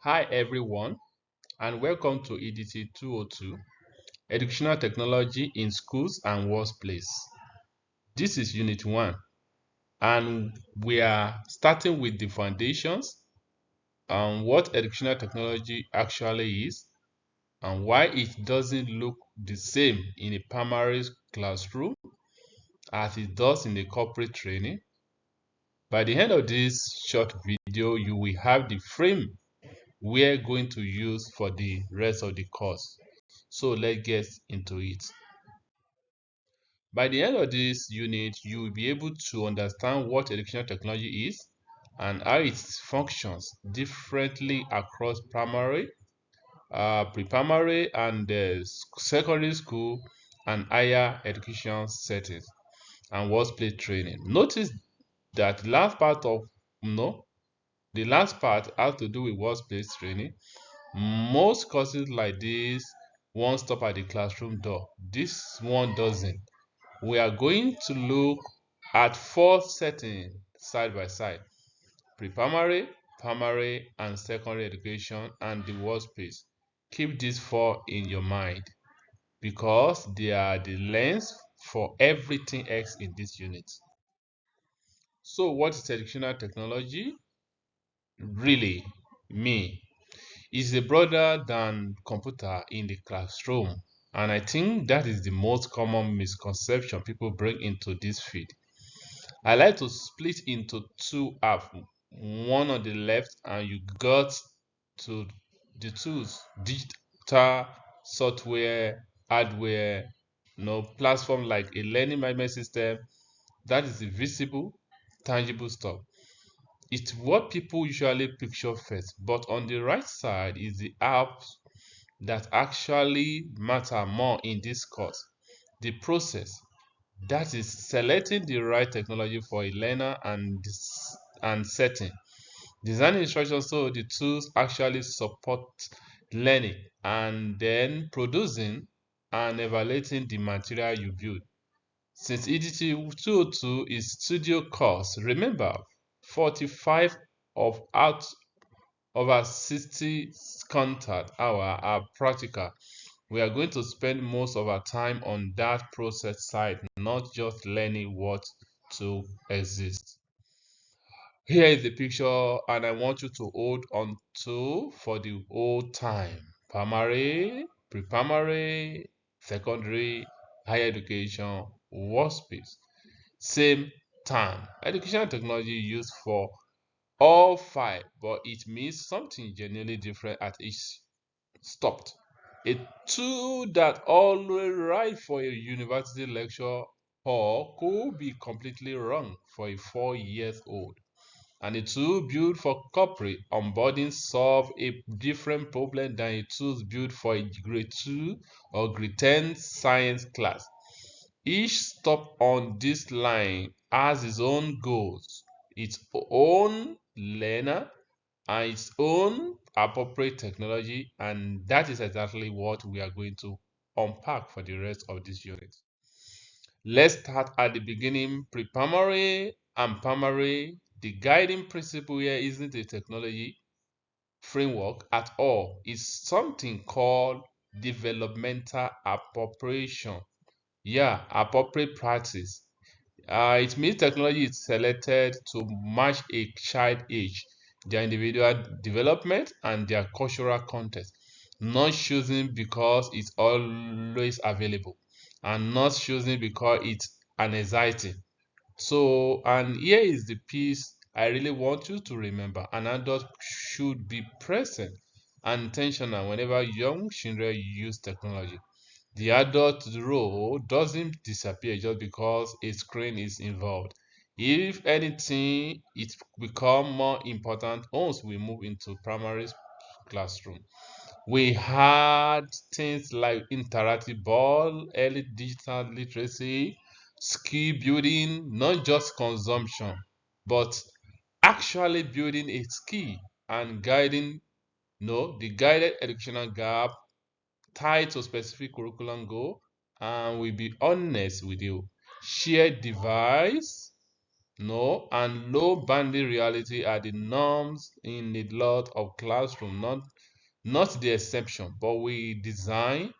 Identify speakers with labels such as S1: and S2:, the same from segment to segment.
S1: Hi everyone, and welcome to EDT 202, Educational Technology in Schools and Workplace. This is Unit 1, and we are starting with the foundations and what educational technology actually is and why it doesn't look the same in a primary classroom as it does in a corporate training. By the end of this short video, you will have the frame we're going to use for the rest of the course. So let's get into it. By the end of this unit, you will be able to understand what educational technology is and how it functions differently across primary, pre-primary, and secondary school and higher education settings and workplace training. Notice that the last part has to do with workplace training. Most courses like this won't stop at the classroom door. This one doesn't. We are going to look at four settings side by side: pre-primary, primary, and secondary education, and the workspace. Keep these four in your mind because they are the lens for everything else in this unit. So, what is educational technology? Really, me, is a broader than computer in the classroom. And I think that is the most common misconception people bring into this field. I like to split into two apps, one on the left, and you got to the tools, digital software, hardware, platform like a learning management system. That is the visible, tangible stuff. It's what people usually picture first, but on the right side is the apps that actually matter more in this course. The process, that is selecting the right technology for a learner and setting. Design instructions so the tools actually support learning, and then producing and evaluating the material you build. Since EDT 202 is studio course, remember 45 of out over 60 contact hour are practical. We are going to spend most of our time on that process side, not just learning what to exist. Here is the picture, and I want you to hold on to for the whole time. Primary, pre-primary, secondary, higher education, workspace. Same time. Educational technology used for all five, but it means something genuinely different at each stopped. A tool that always right for a university lecture or could be completely wrong for a 4 years old. And a tool built for corporate onboarding solve a different problem than a tool built for a grade 2 or grade 10 science class. Each stop on this line has its own goals, its own learner, and its own appropriate technology, and that is exactly what we are going to unpack for the rest of this unit. Let's start at the beginning. Pre-primary and primary, the guiding principle here isn't a technology framework at all. It's something called developmental appropriation. Yeah, appropriate practice. It means technology is selected to match a child age, their individual development, and their cultural context. Not choosing because it's always available, and not choosing because it's an anxiety. So, and here is the piece I really want you to remember. An adult should be present and intentional whenever young children use technology. The adult role doesn't disappear just because a screen is involved. If anything, it becomes more important once we move into primary classroom. We had things like interactive board, early digital literacy, skill building, not just consumption, but actually building a skill and guiding, no, the guided educational gap tied to specific curriculum goal. And we'll be honest with you. Shared device, No, and low banding reality are the norms in a lot of classroom, not the exception, but we design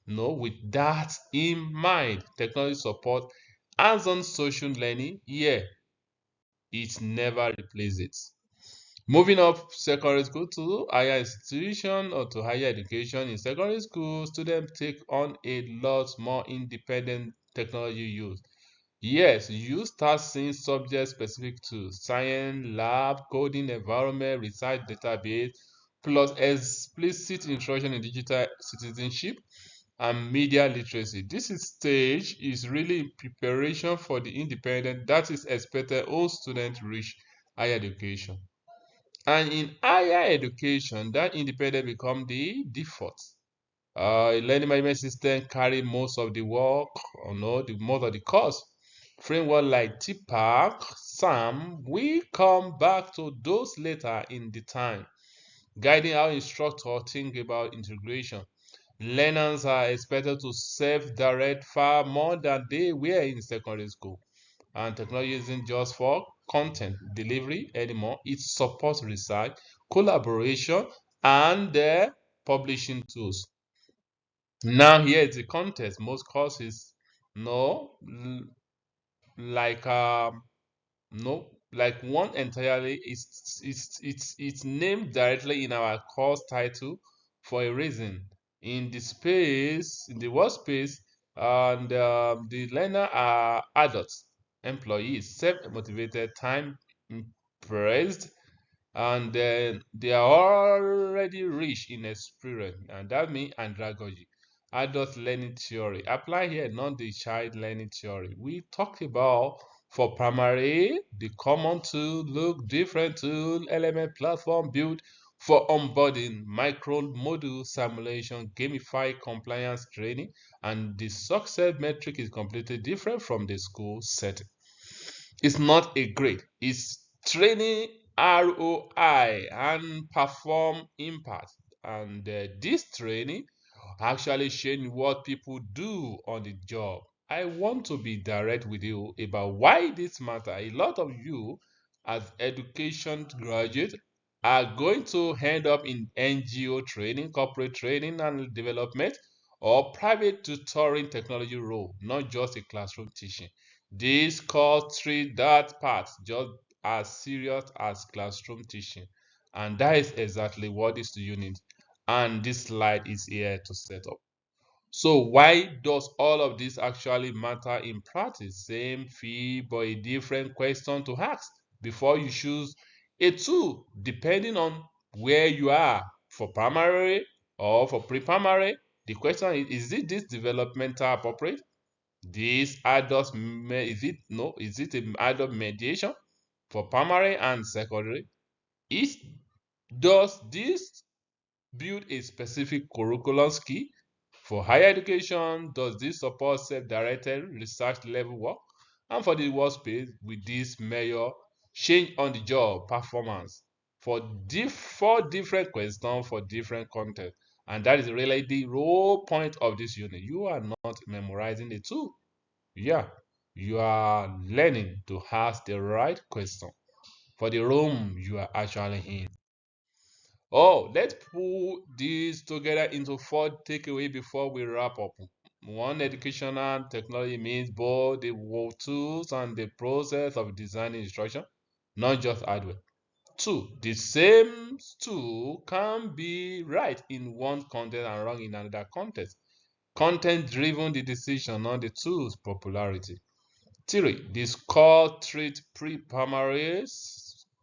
S1: no with that in mind. Technology support hands-on social learning, yeah, it never replaces it. Moving up secondary school to higher institution or to higher education. In secondary school, students take on a lot more independent technology use. Yes, you start seeing subject specific to science, lab, coding, environment, research database, plus explicit instruction in digital citizenship and media literacy. Stage is really in preparation for the independent that is expected all students reach higher education. And in higher education, that independent become the default. Learning management system carry most of the work, or no, the most of the cost. Framework like TPAC, SAM, we come back to those later in the time, guiding how instructors think about integration. Learners are expected to self-direct far more than they were in secondary school. And technology isn't just for content delivery anymore. It supports research, collaboration, and publishing tools. Now here is the context. Most courses, no, like no, like one entirely it's named directly in our course title for a reason. In the workspace, and the learner are adults, employees, self-motivated, time impressed, and then they are already rich in experience, and that means andragogy. Adult learning theory apply here, not the child learning theory. We talked about for primary the common tool, look different tool, element platform built for onboarding, micro module simulation, gamified compliance training, and the success metric is completely different from the school setting. It's not a grade, it's training ROI and perform impact. And this training actually change what people do on the job. I want to be direct with you about why this matter. A lot of you as education graduates are going to end up in NGO training, corporate training and development, or private tutoring technology role, not just a classroom teaching. This course treat that part just as serious as classroom teaching. And that is exactly what this unit and this slide is here to set up. So why does all of this actually matter in practice? Same fee, but a different question to ask before you choose a tool, depending on where you are for primary or for pre-primary. The question is it this developmental appropriate? This adult, is it no? Is it an adult mediation for primary and secondary? Is does this build a specific curriculum skill for higher education? Does this support self-directed research level work? And for the workspace, with this measure change on the job performance for four different questions for different content. And that is really the whole point of this unit. You are not memorizing the tool. Yeah, you are learning to ask the right question for the room you are actually in. Oh, let's put this together into four takeaways before we wrap up. One, educational technology means both the tools and the process of designing instruction, not just hardware. Two, the same tool can be right in one context and wrong in another context. Content driven the decision, not the tool's popularity. Three, the score treat pre-primary,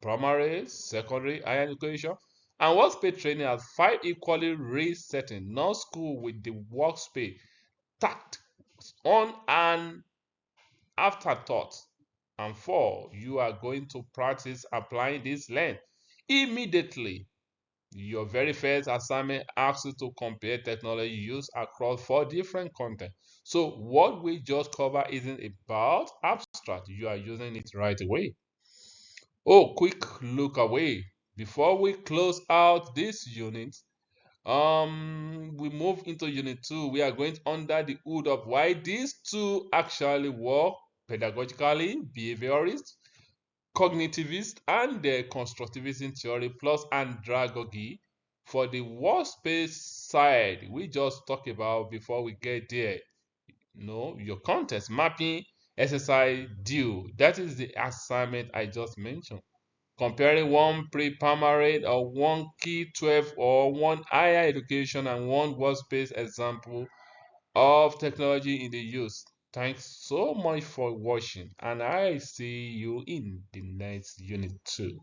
S1: primary, secondary, higher education, and workspace training as five equally rich settings, not school with the workspace tacked on an afterthought. And four, you are going to practice applying this length immediately. Your very first assignment asks you to compare technology used across four different contexts. So what we just covered isn't about abstract. You are using it right away. Oh, quick look away. Before we close out this unit, we move into unit 2. We are going under the hood of why these two actually work pedagogically, behaviorist, cognitivist and the constructivism theory plus andragogy. For the workspace side, we just talk about before we get there. No, your context mapping exercise due. That is the assignment I just mentioned. Comparing one pre-primary or one key 12 or one higher education and one workspace example of technology in the use. Thanks so much for watching, and I see you in the next unit too.